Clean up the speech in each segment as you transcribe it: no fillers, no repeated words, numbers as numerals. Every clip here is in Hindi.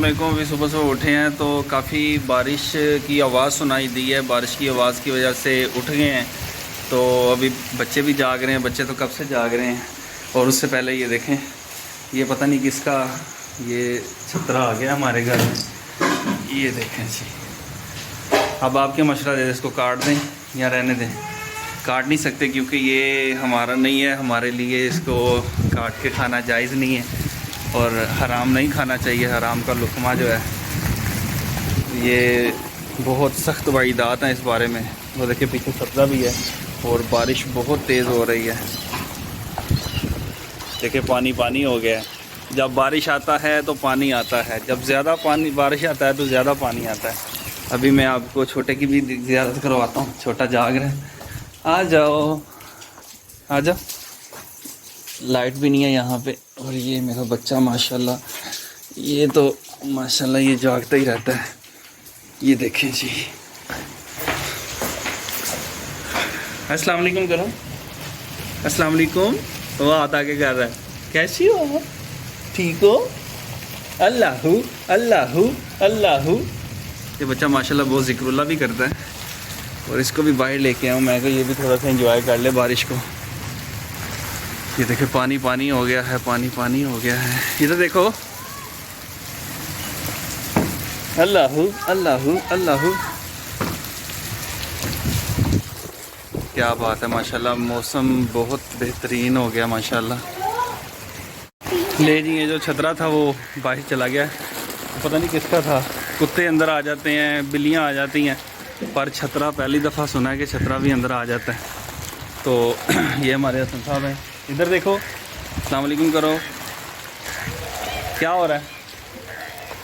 वालेकुम। अभी सुबह सुबह उठे हैं तो काफ़ी बारिश की आवाज़ सुनाई दी है। बारिश की आवाज़ की वजह से उठ गए हैं। तो अभी बच्चे भी जाग रहे हैं। बच्चे तो कब से जाग रहे हैं। और उससे पहले ये देखें, ये पता नहीं किसका ये छतरा आ गया हमारे घर में। ये देखें जी। अब आपके मशवरा दे दें, इसको काट दें या रहने दें। काट नहीं सकते क्योंकि ये हमारा नहीं है। हमारे लिए इसको काट के खाना जायज़ नहीं है और हराम नहीं खाना चाहिए। हराम का लुक़मा जो है ये बहुत सख्त वाइदात हैं इस बारे में। वो देखिए पीछे सब्ज़ा भी है और बारिश बहुत तेज़ हो रही है। देखिए पानी पानी हो गया है। जब बारिश आता है तो पानी आता है, जब ज़्यादा पानी बारिश आता है तो ज़्यादा पानी आता है। अभी मैं आपको छोटे की भी ज़ियारत करवाता हूँ। छोटा जाग रहा है। आ जाओ आ जाओ। लाइट भी नहीं है यहाँ पे। और ये मेरा बच्चा माशाल्लाह, ये तो माशाल्लाह ये जागता ही रहता है। ये देखें जी। अस्सलाम वालेकुम करो। अस्सलाम वालेकुम। वो आता के कर रहा है, कैसी हो, ठीक हो, अल्लाहू अल्लाहू अल्लाहू। ये बच्चा माशाल्लाह बहुत ज़िक्रुल्लाह भी करता है। और इसको भी बाहर लेके आऊँ मैं, ये भी थोड़ा सा एंजॉय कर ले बारिश को। ये देखो पानी पानी हो गया है, पानी पानी हो गया है। इधर देखो, अल्लाहू अल्लाहू अल्लाहू। क्या बात है माशाल्लाह। मौसम बहुत बेहतरीन हो गया माशाल्लाह। ले जी, ये जो छतरा था वो बाहर चला गया। पता नहीं किसका था। कुत्ते अंदर आ जाते हैं, बिल्लियाँ आ जाती हैं, पर छतरा पहली दफ़ा सुना है कि छतरा भी अंदर आ जाता है। तो ये हमारे हसन साहब हैं। इधर देखो, अस्सलाम वालेकुम करो। क्या हो रहा है?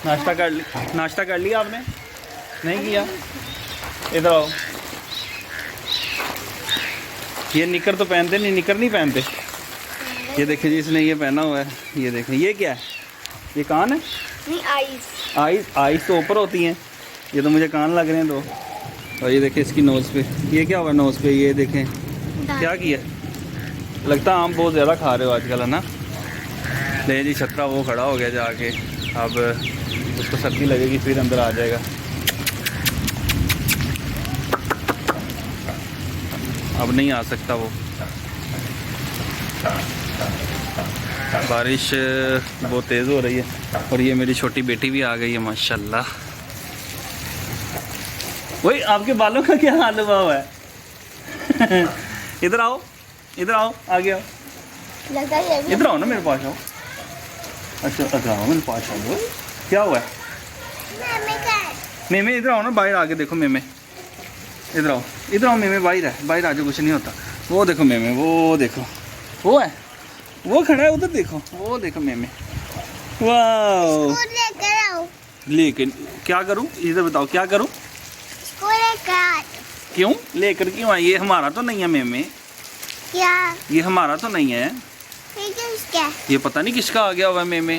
नाश्ता कर लिया आपने? नहीं किया? इधर आओ। ये निकर तो पहनते नहीं, निकर नहीं पहनते। ये देखिए जी, इसने ये पहना हुआ है। ये देखें, ये क्या है? ये कान है? नहीं, आइस। आइस तो ऊपर होती हैं। ये तो मुझे कान लग रहे हैं दो। और ये देखें इसकी नोज़ पे, ये क्या हुआ नोज़ पे? ये देखें क्या किया। लगता है आम बहुत ज़्यादा खा रहे हो आजकल, है ना? ले जी, छतरा वो खड़ा हो गया जाके। अब उसको सर्दी लगेगी फिर अंदर आ जाएगा। अब नहीं आ सकता वो। बारिश बहुत तेज़ हो रही है। और ये मेरी छोटी बेटी भी आ गई है माशाल्लाह। वही आपके बालों का क्या हाल हुआ है? इधर आओ, इधर आओ, आगे आओ। इधर आओ ना, मेरे पास आओ। अच्छा आओ, मेरे पास आओ। क्या हुआ है? मेमे इधर आओ ना, बाहर आके देखो मेमे। इधर आओ मेमे, बाहर है, बाहर आ जाओ, कुछ नहीं होता। वो देखो मेमे, वो देखो, वो है, वो खड़ा है उधर, देखो वो देखो मेमे। वाह, लेकिन क्या करूं? इधर बताओ क्या करूं? क्यों लेकर क्यों आए? ये हमारा तो नहीं है मेमे। क्या? ये हमारा तो नहीं है। क्या? ये पता नहीं किसका आ गया हुआ है मेमे।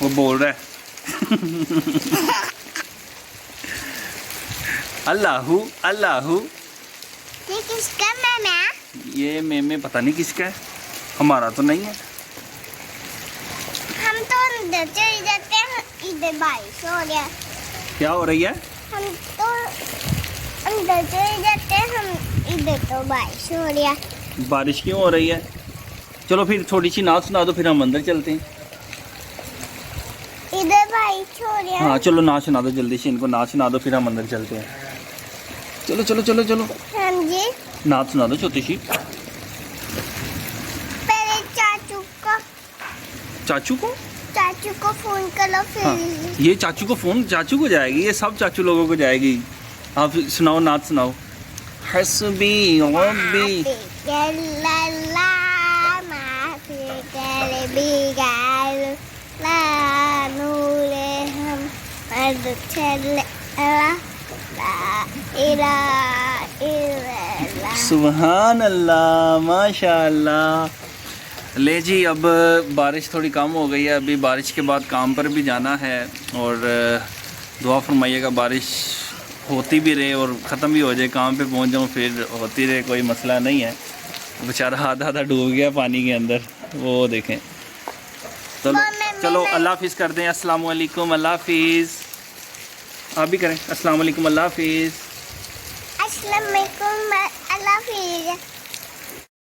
वो बोल रहा है अल्लाहू अल्लाहू। ये किसका मेमे? ये मेमे पता नहीं किसका है, हमारा तो नहीं है। हम तो अंदर चले जाते हैं, इधर बारिश हो रहा है। क्या हो रही है? हम तो अंदर चले जाते हैं, हम इधर तो बारिश हो रही है। बारिश क्यों हो रही है? चलो फिर थोड़ी सी नाच सुना दो, फिर हम अंदर चलते हैं। इधर बारिश हो रही है। हाँ चलो नाच सुना दो, जल्दी से इनको नाच सुना दो, फिर हम अंदर चलते हैं। चलो चलो चलो चलो, हाँ जी। नाच सुना दो छोटी सी। पहले चाचू को फोन करो फिर। हाँ, ये चाचू को फोन, चाचू को जाएगी, ये सब चाचू लोगों को जाएगी। आप सुनाओ, नाच सुनाओ। हस्बी रब्बी सुभान अल्लाह, माशाअल्लाह। ले जी, अब बारिश थोड़ी कम हो गई है। अभी बारिश के बाद काम पर भी जाना है और दुआ फरमाइएगा बारिश होती भी रहे और ख़त्म भी हो जाए, काम पे पहुंच जाऊं फिर होती रहे, कोई मसला नहीं है। बेचारा आधा आधा डूब गया पानी के अंदर, वो देखें। चलो चलो अल्लाह हाफिज़ कर दें। अस्सलाम वालेकुम, अल्लाह हाफिज़। आप भी करें अस्सलाम वालेकुम, अल्लाह हाफिज़। अस्सलाम वालेकुम, अल्लाह हाफिज़।